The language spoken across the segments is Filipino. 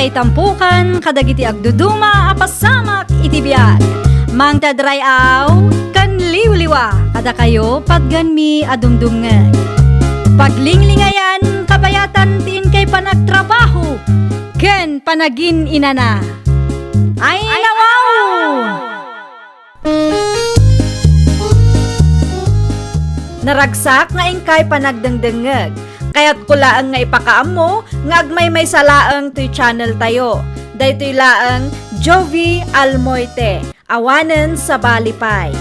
ngay tampukan kadagiti agduduma apasamak iti biag. Mang tadrayaw kan liwliwa kada kayo pagganmi adumdumngan. Paglinglingayan kabayatan tiin kay panagtrabaho ken panagin inana. Ay nawaw! Naragsak nga ingkay panagdengdengeg. Kaya't kulaang nga ipakaam mo, nga agmay salaang to'y channel tayo. Daytoy laang Jovi Almoite, awanen sa balipay.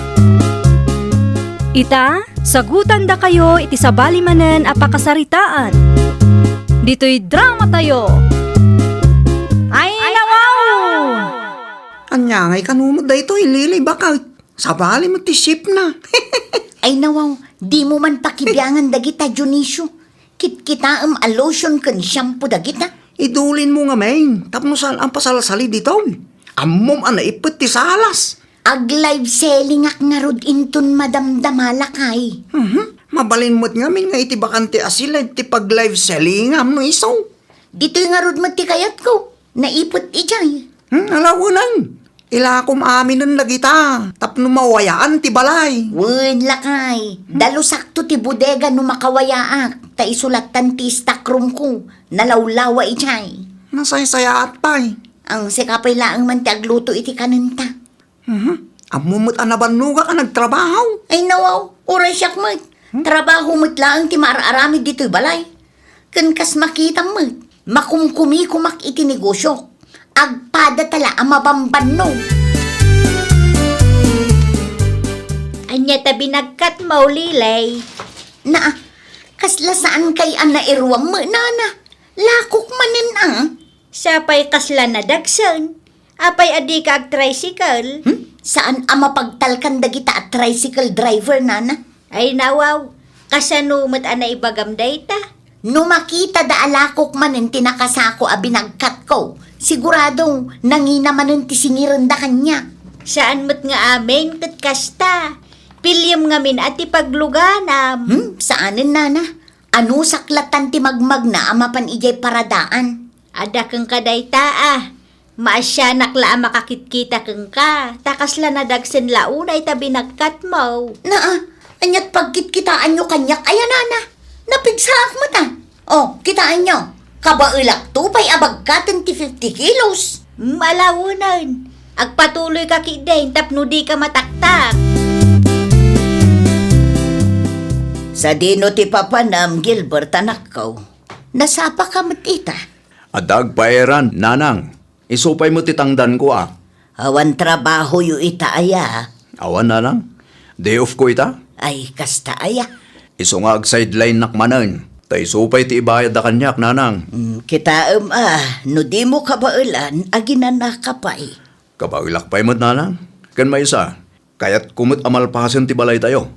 Ita, sagutan da kayo iti sa balimanen apakasaritaan. Dito'y drama tayo. Ay nawaw! Anya ngay kanumod da ito, ilili bakal. Sa bali mo ti ship na. Ay nawaw, di mo man pakibiyangan dagita, Dionisio. Kit-kita lotion kan shampoo dagita. Idulin mo nga main, tapno saan ang pasalasali dito. Ammom ana ipet ti salas. Ag live selling ak nga rod inton madamdamala kay. Mabalin mo't ngamin nga iti bakante asila ti pag live selling am no iso. Dito nga rod magtikayat ko. Naipot ijay. Alawunan. Ila akom amin nun lagita. Tapno mawayaan ti balay. Wen lakay. Dalo sakto ti bodega no makawayaak. Ta isulatan ti stockroom ko. Nalawlawa ijay. Nasay-saya at pay. Ang sikapay laang man ti agluto iti kanenta. Ammumot anabanuga ka nagtrabaho. Ay nawaw, oras siyak mat. Trabaho mat laang ti maararamid dito'y balay. Kan kas makita mat, makumkumi kumak iti negosyo. Agpada tala ang mabambanno. Anya tabi nagkat maulilay. Na, kasla saan kay ang nairuwang mo, nana? Lakok manin ang. Sapay kasla na dagsan. Apay adi ka ag tricycle. Saan ang mapagtalkan dagita at tricycle driver, nana? Ay nawaw, kasanumot ana ibagam dayta. No makita da alakok manin tinakasako a binagkat ko, siguradong nangina manin ti singiran da kanya. Saan mo't nga amin kat kasta. Pilyam ngamin at ipagluganam. Saanin, nana? Ano saklatan ti magmag na amapan ijay paradaan? Ada kang kadayta ah. Maasya nakla makakitkita kang ka. Takasla na dagsen launay tabi nagkat mo. Anyat pagkitkitaan nyo kanyak, ayan, nana. Napigsaak mo ta. Oh, kitaan nyo. Kabailak to, pa'y abagkatan ti 50 kilos. Malawunan. Agpatuloy ka kidain tapno di ka mataktak. Sa dino ti papanam, Gilbert, anak ko. Nasapa ka matita. Adag paeran, nanang. Isupay mo titangdan ko ah. Awan trabaho yu ita aya. Awan nanang. Day off ko ita. Ay, kasta aya. Iso nga ag sideline nakmanan. Tay supay ti ibayad da kanyak, nanang. Kita no di mo kabailan, aginan na kapay. Kabailak pa'y mo't nanang. Kan may isa. Kaya't kumot amalpasan ti balay tayo.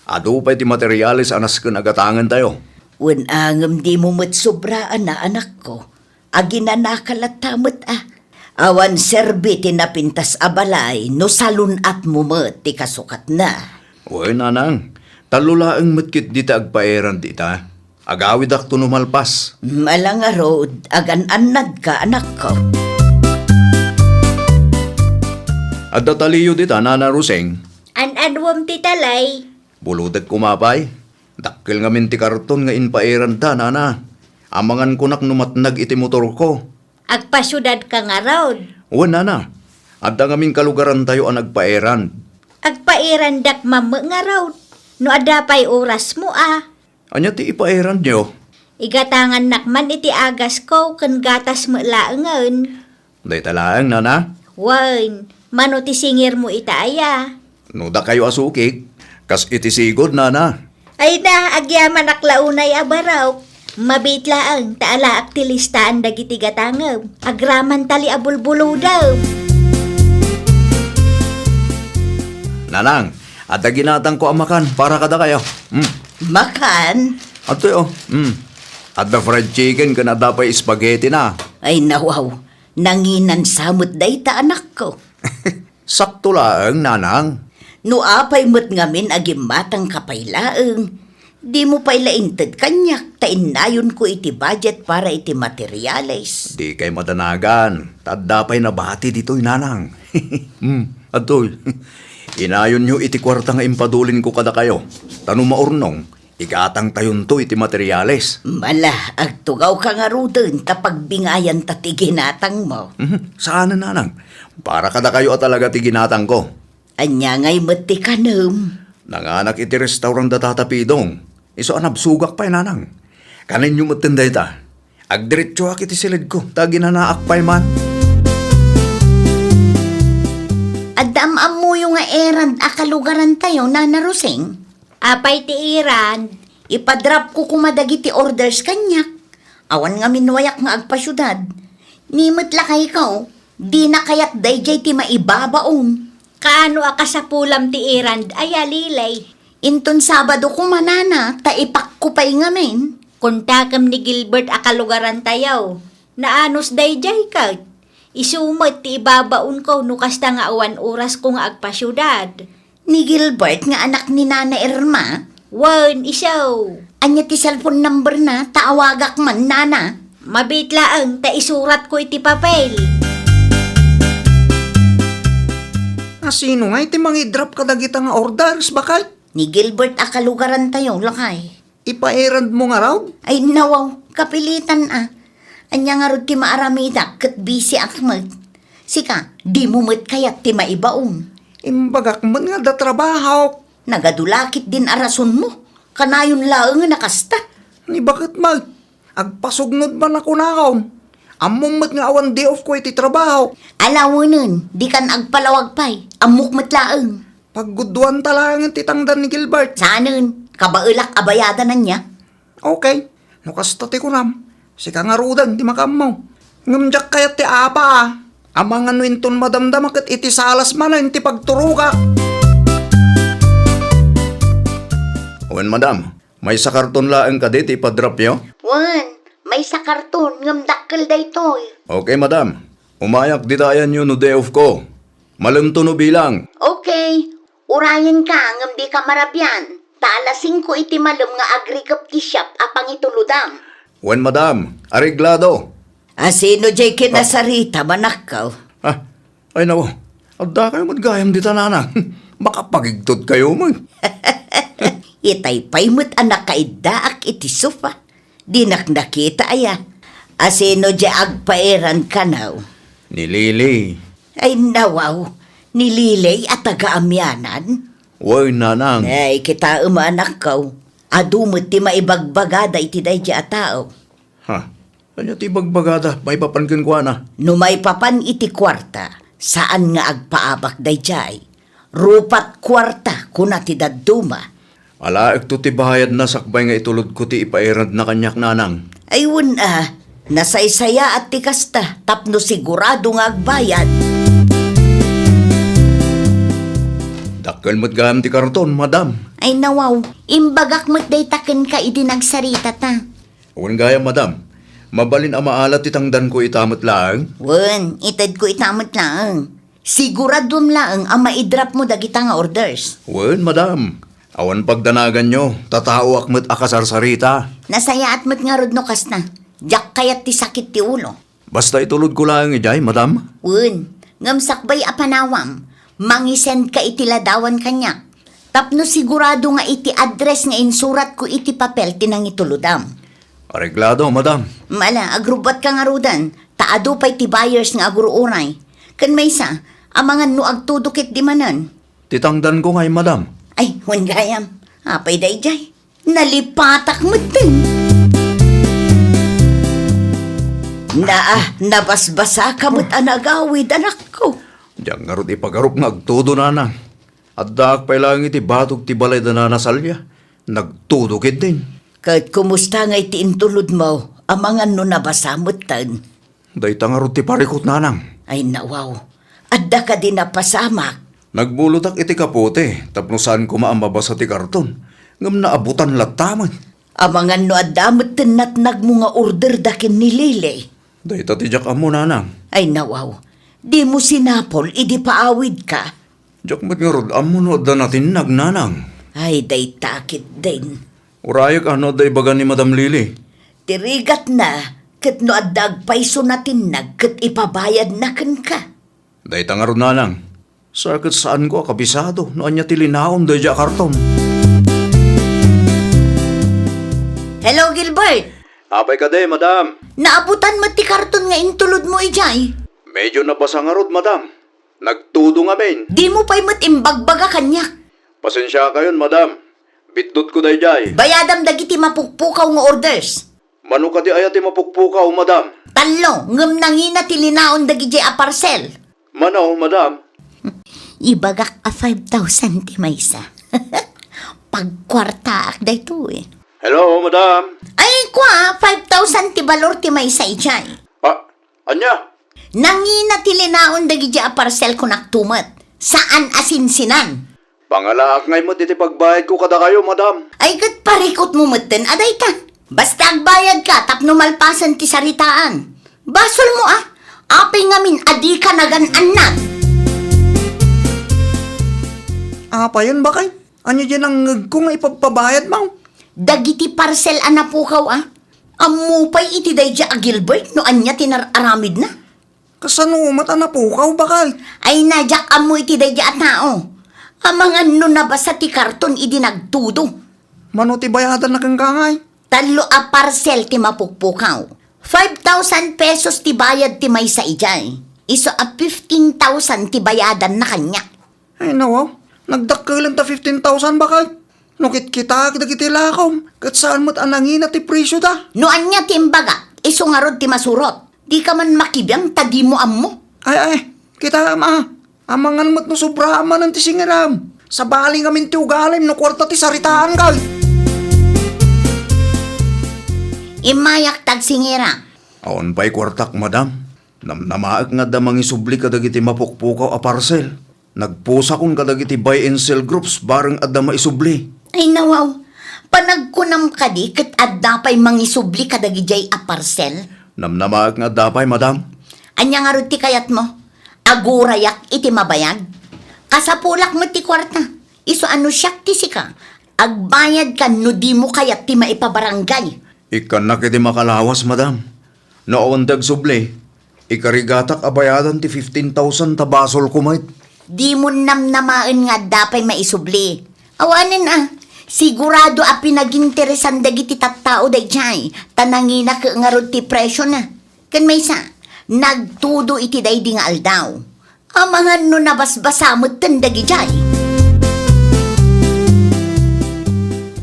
Ado pa'y ti materialis anas kan agatangan tayo. Wen angam di mo mat sobraan na anak ko. Aginan na kalatamot Awan serbi tinapintas abalay no salunat mo mat ti kasukat na. Uy, nanang. Talulaang matkit di ta agpaeran di ta. Agawid ak tunumalpas. Malang arod, agan-anad ka anak ko. At dataliyo di ta, Nana Ruseng. An-anwam titalay. Buludag kumapay. Dakil nga minti karton nga inpaeran ta, nana. Amangan ko nak numatnag iti motor ko. Agpasyudad ka nga raod. O, nana. Adda nga min kalugaran tayo ang nagpaeran. Agpairan dak mama nga raod. No adapay oras mo ah. Anya ti ipaeran nyo? Igatangan nakman iti agas ko kan gatas mo laangan. Day talaang, nana. Wan, mano ti singir mo itaaya. Nuda kayo asukik. Kas iti sigod, nana. Ay na, agyaman aklaunay abaraw. Mabitlaang, taala aktilistaan dagiti gatangam. Agraman tali abulbulo daw. Nanang, adda ginatang ko amakan para kada kayo. Makan? Ato yo. Adda fried chicken ka na dapay spaghetti na. Ay nawaw, nanginan samot dayta anak ko. Sakto laang, nanang. No apay mo't ngamin agimatang kapaylaeng. Di mo pa ilaintad kanyak, tainayon ko iti budget para iti materials. Di kay madanagan. Tadda pa'y nabati dito'y nanang. Atoy, inayon nyo iti kwarta nga impadulin ko kada kayo. Tanong maurnong, igatang tayon to iti materyales. Mala, agtugaw ka nga ruden tapag bingayan tati ginatang mo. Saan na nanang? Para kada kayo at talaga ti ginatang ko. Anya nga'y mati kanam. Nanganak iti restaurant da tatapidong. Iso anabsugak pa'y nanang. Kanin yung matinday ta. Agdiretso ak iti silid ko. Tagi na naak pa'y man. Adamam mo yung nga erand akalugaran tayo na narusing. Apay ti Iran. Ipadrap ko kumadagi ti orders kanyak. Awan nga minwayak nga agpasyudad. Nimot lakay ko. Di na kayat dayjay ti maibabaon. Kaano aka sa pulam ti Iran ay alilay. Inton Sabado ko manana, taipak ko pa'y ngamin. Kuntakam ni Gilbert akalugaran tayaw. Naanos dayjay ka. Isumot ti ibabaon ko nukasta nga awan oras ko nga agpasyudad. Ni Gilbert nga anak ni Nana Irma. Wan, isaw. Anya ti cellphone number na, taawagak man nana. Mabitlaang ta isurat ko iti papel. Sino nga iti mangidrap kadagita nga orders bakal? Ni Gilbert akalugaran tayo, lakay. Ipaerand mo nga raw? Ay nawaw, kapilitan Anya nga rod ti maaramida, kat busy akmat. Sika, di mo mat kayat ti maibaon. Imbagak man nga da trabaho. Nagadulakit din arason mo. Kanayon laang nga nakasta. Ni bakit mag? Agpasugnod man ako nakaon. Among mat nga awan day off ko iti trabaho. Alawanan, di kan agpalawag pa'y. Amok matlaang. Pagguduan talangan titangdan ni Gilbert. Saanan, kabailak abayadan na niya. Okay, nukasta ti kunam. Sika nga rudan, di makamaw. Ngamjak kayat ti apa Amang ano inton madamdam kat iti salas man iti pagturukak. Owen madam, may sakarton laeng ka diti ipadrap nyo? Wan, may sa karton, ngamdakkel day toy. Okay madam, umayak ditayan nyo no day off ko. Malamto no bilang. Okay, urayan ka, ngam di ka marabyan. Talasing ko iti malum nga agrikap ti shop apang ituludam. Owen madam, areglado. Sino jay kinasarita, manakaw? Ay nawo, adda kayo magayam dita nanang. Baka pagigtod kayo man. Itay pa'y mo't anak kaidaak iti sofa. Dinak nakita aya. Sino jay agpaeran kanaw? Ni Lily. Ay nawaw, nililay at taga-amyanan. Woy nanang. Ay kita anak ko. Adumot ti maibagbagada iti day a tao. Kanya ti bagbagada, may papankin ko na. Numay papan iti kwarta, saan nga agpaabak day jay. Rupat kwarta kuna ti dadduma. Alaek to ti bahayad na sakbay nga itulod ko ti ipairad na kanyak nanang. Ayun nasaysaya at ti kasta, tapno sigurado nga agbayad. Dakkel mo't gayam ti karton, madam. Ay nawaw, imbagak mo't day taken ka iti nagsarita ta. Uwan gayam, madam. Mabalin ang maalat itangdan ko itamot lang. Wen, itad ko itamot lang. Siguradom lang ang maidrap mo dagita nga orders. Uwan, madam. Awan pagdanagan nyo, tatao akmat akasarsarita. Nasaya at mo't nga rod no kas na. Diyak kayat ti sakit ti ulo. Basta itulod ko lang ijay, madam. Wen, ngamsakbay apanawam. Mangisend ka iti ladawan kanya. Tapno sigurado nga iti address nga insurat ko iti papel tinang ituludam. Areglado, madam. Mala, agrubat ka nga rudan. Taado pa'y ti buyers nga aguruuray. Kan may isa, amangan no agtudukit di manan. Titangdan ko ngay, madam. Ay, huwag gayam. Apay day jay. Nalipatak mo din. Nabasbasa ka mo't anagawid, anak ko. Diyan nga ron ipagarup nga agtudo nanang. At daak pa lang iti batog ti balay da nanasalya. Nagtudukit din. Kahit kumusta nga iti intulod mo, amangan no nabasamot tan. Day nga ron ti parikot nanang. Ay nawaw, adda ka din napasamak. Nagbulutak iti kapote, tapno saan ko maambabasa ti karton. Ngam naabutan lataman. Amangan no adamot tinatnag mo nga order dakin ni Lily. Day tatijak amo nanang. Ay nawaw, di mo sinapol, idi paawid ka. Diyak mat nga rod amo no da natin nagnanang. Ay day takit din. Urayag ano da ibagan ni Madam Lily. Tirigat na, kat no adag paiso natin na, kat ipabayad na kan ka. Day tangarod nanang. Sakit saan ko kabisado no anya tilinaon da ja karton. Hello, Gilbert. Apay ka day, Madam. Naabutan mo ti karton nga intulod mo ijay. Medyo nabasa nga rod, Madam. Nagtudo nga men. Di mo pa'y matimbagbaga kanya. Pasensya kayon, Madam. Bitdot ko day jay. Bayadam dagiti mapukpukaw nga orders. Mano ka di ayati mapukpukaw, Madam. Talo, ngem nangina tilinaon dagi a parcel. Manaw, Madam. Ibagak a 5,000 ti maysa. Pagkwarta ak dayto eh. Hello, Madam. Ay kwa, 5,000 ti balor ti maysa ijay. Anya? Nangina tilinaon dagi a parcel ko naktumat. Saan asinsinan? Pangalaak ngay mo titi pagbayad ko kada kayo, Madam. Ay kat parikot mo maten, aday ta. Basta agbayad ka, tapno malpasan ti saritaan. Basol mo ah. Apay ngamin adi ka nagan-anak. Apa yun ba kay? Ano dyan ang kung ipagpabayad mo? Dagiti parcel anapukaw ah. Amupay iti dayja a Gilbert no anya tinararamid na. Kasanumat na pukaw ba kay? Ay nadyak amu iti dayja a tao. Amangan no nabasa ti karton idi nagtudo. Mano ti bayadan na kang kangay? Talo a parcel ti mapukpukaw. 5,000 pesos ti bayad ti may sa ijay. Iso a 15,000 ti bayadan na kanya. Ay nawaw, nagdakkelan ta 15,000 ba kay? Nukit kita dagiti lakom. Kat saan mo't anangin ti presyo da? No anya ti imbaga, iso nga rod ti masurot. Di ka man makibiyang tadi mo ammo. Ay, kita ma. Amangan mo't no sobra man ang tisingiram. Sa baling amin ti ugalim no kwarta ti saritaan kay. Imayak tagsingira. Aon pa'y kwartak, Madam. Namnamaak nga damang isubli kadagiti mapukpukaw a parcel. Nagpusa kong kadagiti buy and sell groups bareng adda maisubli. Ay nawaw, panagkunam ka di kat adda pa'y mangisubli kadagijay a parcel. Namnamaak nga dapay, Madam. Anya nga rod ti kayat mo? Agurayak iti mabayag. Kasapulak mo ti kwarta. Iso ano siyak ti sika. Agbayad ka no di mo kayat ti maipabarangay. Ikan na kiti makalawas, Madam. Noon dag subli, ikarigatak abayadan ti 15,000 tabasol kumait. Di mo namnamaan nga dapay maisubli. Awanan ah. Sigurado a pinaginteresan dagiti tattao dayjay. Tanangina ka nga rod ti presyo na. Kan may sa, nagtudo iti daydi nga aldaw. Amangan no nabasbasamot tan dagijay.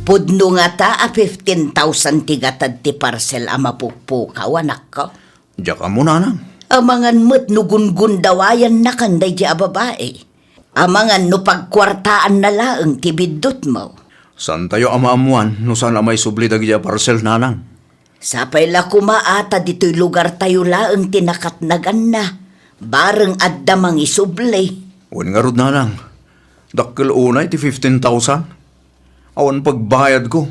Pudno nga ta a 15,000 tigatad ti parcel a mapukpukaw anak ko. Diya ka mo, Nanang. Amangan mo't nugungun dawayan na kanday di a babae. Amangan no pagkwartaan na laeng ti biddot mo. San tayo amaamuan no sana may subli dagi a parcel, Nanang? Sapay la kumaata dito'y lugar tayo laeng tinakatnagan na. Bareng adda mang isubli. Wan nga rod, Nanang. Dakkel unay ti 15,000. Awan pagbayad ko.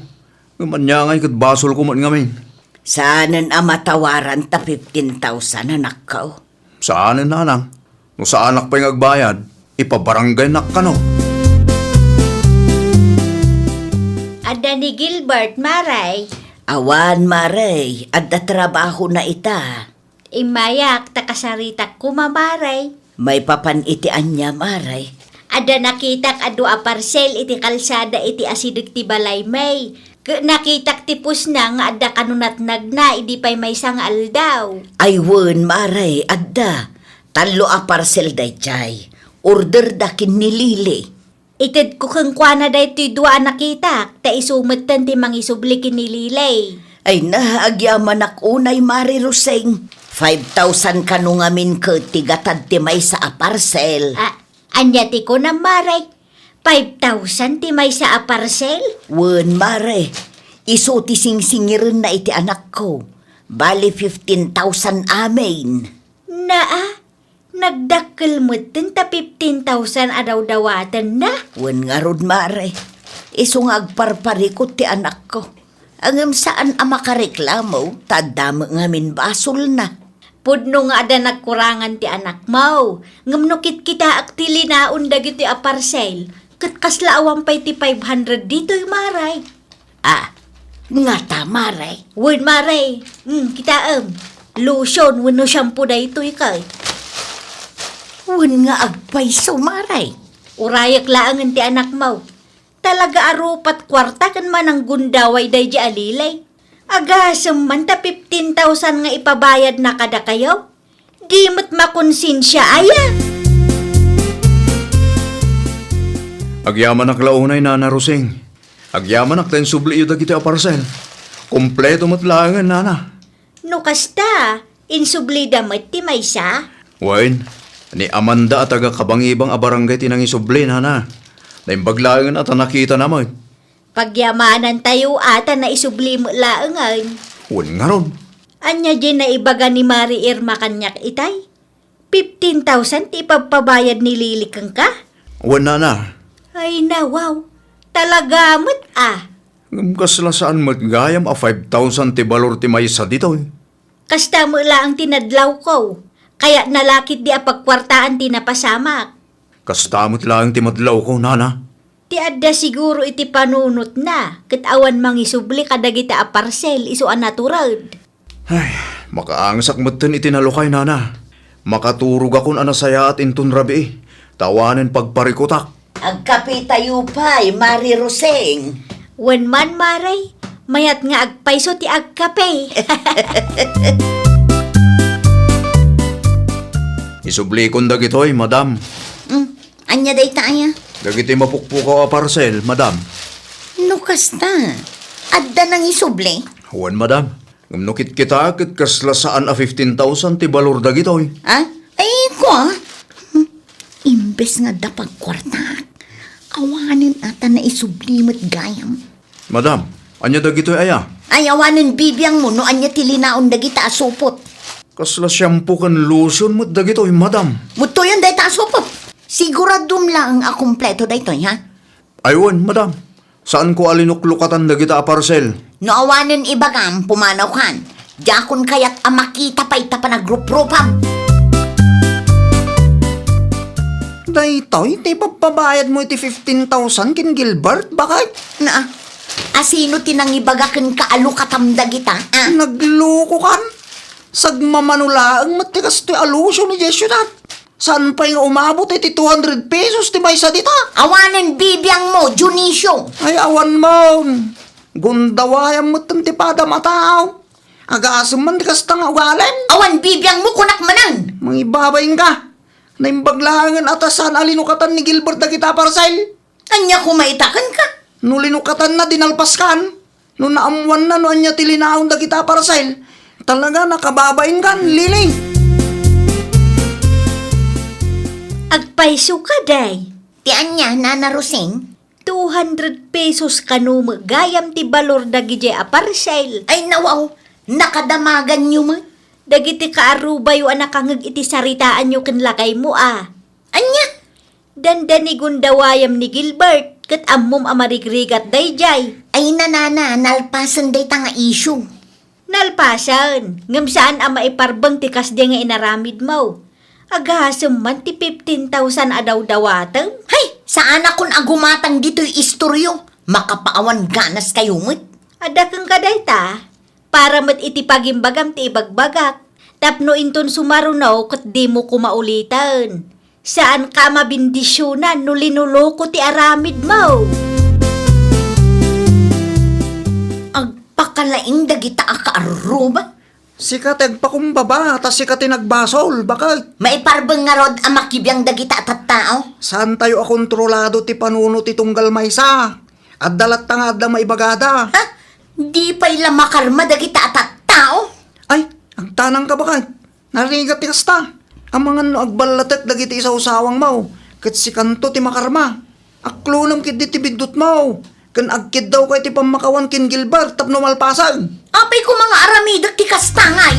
Gamanyangay kat basol ko man ngamin. Saanan a matawaran ta 15,000 anak ko. Saan, Nanang? No sa anak pa yung agbayad, ipabarangay nak ka no. Ada ni Gilbert, Maray. Awan maray, adda trabaho na ita. Imayak, takasaritak ko, Mamaray. May papanitian niya maray. Ada nakitak adu a parcel iti kalsada iti asidig ti balay may. Nakitak ti pusna nga adda kanunat nagna idi pay may sang aldaw. Ay wen maray, adda. Talo a parcel dayjay. Order dakin ni Lili. Ited ko kang kwa na day ti dua nakitak. Ta isumatan ti mangisubli kinililay. Ay naagyaman ak unay Mari Roseng. 5,000 kanungamin ko tigatad ti may sa a parcel. Anya ti ko na Maray. 5,000 ti may sa a parcel? Wen mare, iso ti singsingirin na iti anak ko. Bali 15,000 amin. Nagdakkel mo din ta 15,000 adaw-dawatan na. Wen nga rod mare, iso nga agparparikot ti anak ko. Angam saan ang makareklamo, tadama ngamin basol na. Pudno nga ada nagkurangan ti anak mo. Ngamnukit kita aktili na dagiti a parcel. Kat kasla awang pay ti 500 dito'y Maray. Nga tama, Ray. Wen maray. Kita lotion wano shampoo da ito ikay. Wan nga agpaiso, Maray. Urayak laangan ti anak mo. Talaga arupat kwarta kan man ang gundaway day di alilay. Agasam man ta 15,000 nga ipabayad na kada kayo. Di mo't makonsensya aya. Agyaman ak launay, Nana Rosing. Agyaman ak tayo subli ito dagiti a parcel. Kompleto matlangan, Nana. No kasta, insublida mo't ti maysa. Wain, ni Amanda at taga kabangibang a barangay tinang isubli, Nana. Naimbaglangan at nakita naman. Pagyamanan tayo ata na isubli mo laangan. Wan nga ron. Anya din na ibaga ni Mari Irma kanyak itay. 15,000 ti ipagpabayad ni Lili kang ka. Wan, Nana. Ay na, wow. Talaga mo't Kasla saan matgayam a 5,000 ti balor ti maysa dito. Kasta mo lang tinadlaw ko. Kaya nalakit di apagkwartaan ti napasamak. Kastamot lang ti madlaw ko, Nana. Ti adda siguro iti panunot na. Kitawan mangisubli kadagita a parcel iso a natural. Ay, makaangsak matan itinalukay, Nana. Makaturog akong anasaya at intun rabi. Tawanan pagparikutak. Agkape tayo pa'y, Mari Roseng. Wen man maray, mayat nga agpaiso ti agkape. Isubli kon dagitoy, madam. Anya day tayo? Dagiti mapukpukaw a parcel, madam. No kasta. Adda nang isubli. Huwan, madam. Ngamnukit kita kit kasla saan a 15,000 ti balor dagitoy. Ha? Ay, ko Imbes nga dapag kwarta. Awanin ata na isublimot gayam. Madam, anya dagitoy aya? Ay, awanin bibiyang mo no anya tilinaon dagita asupot. Kasla shampoo kan lotion mo dagitoy, madam. Muto yun day ta asupot. Siguradum lang ang akumpleto daytoy, ha? Aywan, madam. Saan ko alinuklukatan dagita a parcel? No awanin ibagam, pumanaw kan. Jakon kaya't amakita pa ita pa na grup-grupam. Daytoy, ti papabayad mo iti 15,000 kin Gilbert, bakit? Na, asino tinangibagakan kaalukatam dagita, ah? Nagloko kan? Sagmamanulaang matikas ti alusyo ni Jesudat. Saan pa yung umabot iti 200 pesos ti maysa dita? Awanin bibiyang mo, Junisyo. Ay, awan mo. Gundawayang mo ti pada mataw. Agasam man ti kasta nga ugalan. Awan bibiyang mo kunak manan. Mangibabayin ka. Naimbaglangan atasan alinukatan ni Gilbert na kita parcel. Anya kumaitakan ka. No linukatan na dinalpaskan. No naamuan na no anya tilinaon na kita parcel. Talaga nakababayin kan, Lili. Agpaiso ka day. Ti anya, Nana Roseng? 200 pesos kanum gayam ti balor dagiti a parcel. Ay nawaw, nakadamagan nyo mo. Dagiti kaarubay o anak kangag iti saritaan nyo kanlakay mo Anya? Dandani gundawayam ni Gilbert kat ammom amarigrigat dayjay. Ay nanana, nalpasan day ta nga issue. Nalpasan, ngam saan ang maiparbang ti kasde nga inaramid mo. Agasam man ti 15,000 adaw dawatang. Hay, saan akong agumatang dito'y istoryo? Makapaawan ganas kayo mo't. Ada kang kaday ta, para mat iti pagimbagam ti ibagbagak. Tapno inton sumarunaw kat di mo kumaulitan. Saan ka mabindisyonan no linuloko ti aramid mo? Agpakalaing dagita akaaruba. Sikat agpakumbaba, tas sikat nagbasol, bakit? Maiparbang nga rod ang makibiyang dagita at tao. Saan tayo akontrolado ti panuno ti tunggal maysa? At dalat ta nga adda maibagada. Ha? Di pa ila makarma dagita at tao. Ay, ang tanang ka bakit? Narigat ti kasta. Ang mga no agbalatek dagiti isa usawang mau. Kat si kanto ti makarma. Aklunam kid di ti bigdut mau. Kan agkid daw kay ti pamakawan kin Gilbert tapno malpasag. Apay ko mga aramidak ti kastangay.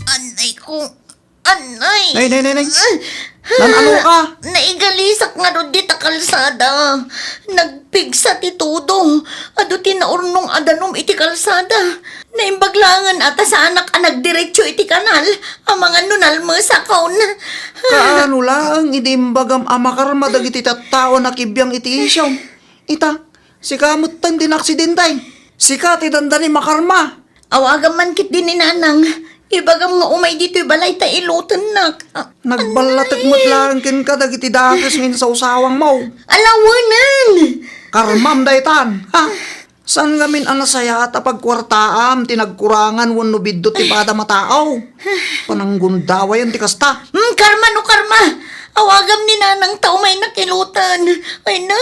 Anay ko. Anay. Nay. Nan ano ka? Naigalisak nga ro di ta kalsada. Nagpigsa ti todo. Ado tinaurnong adanom iti kalsada. Naimbaglangan ata sa anak nagdiretso iti kanal. Ang mga nunal mo sa kaon. Kaano lang, idimbagam amakarma dagiti tattao na kibiyang iti isyaw. Ita, Si kamot tan din aksidentay. Si ka ti dandani makarma. Awagan man kit din ni nanang. Ibagam nga umay dito'y balay ta ilutan nak. Nagbalatag mo't lang kin ka dagiti dakas min sa usawang mo. Alawanan! Karmam daytan. Ha? San gamin ang nasaya at pagkwartaam tinagkurangan wano biddo ti pada mataaw. Pananggundaway ang tikasta. Karma no karma! Awagam ni nanang tao may nakilutan. Ay na,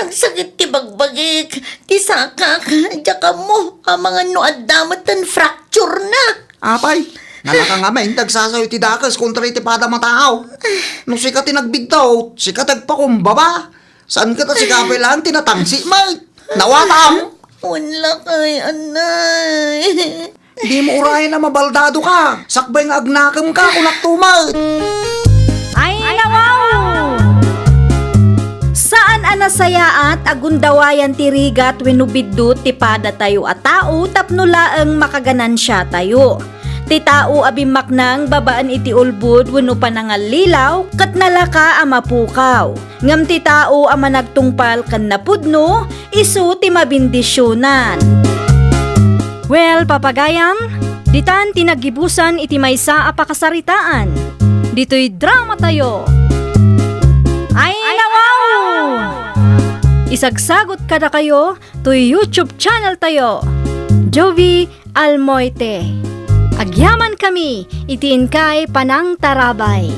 nagsakit ti bagbagik. Ti sakak, tsaka mo, ang mga noadamatan fracture na. Apay, nalaka nga may tagsasayo ti dakas kontra iti pada mataaw. No sika tinagbiddaw, sika tagpakumbaba. Saan ka ta sika lang tinatangsi, may? Nawatam! Wala kay anay. Di mo urahin na mabaldado ka. Sakbay nga agnakam ka kung naktumal. Ay, nawaw! Saan anasaya at agundawayan ti rigat wenubiddo ti pada tayo at tao tapno laeng makaganan siya tayo. Ti tao abimak nang babaan iti ulbud wenno panangalilaw kat nalaka a mapukaw. Ngam ti tao a managtungpal ken napudno isu ti mabindisyonan. Well, papagayam, ditan tinagibusan iti maysa a pakasaritaan. Dito'y drama tayo. Ay, nawaw! Isagsagot kada kayo to YouTube channel tayo. Jovi Almoite. Agyaman kami, itiin kay Panang Tarabay.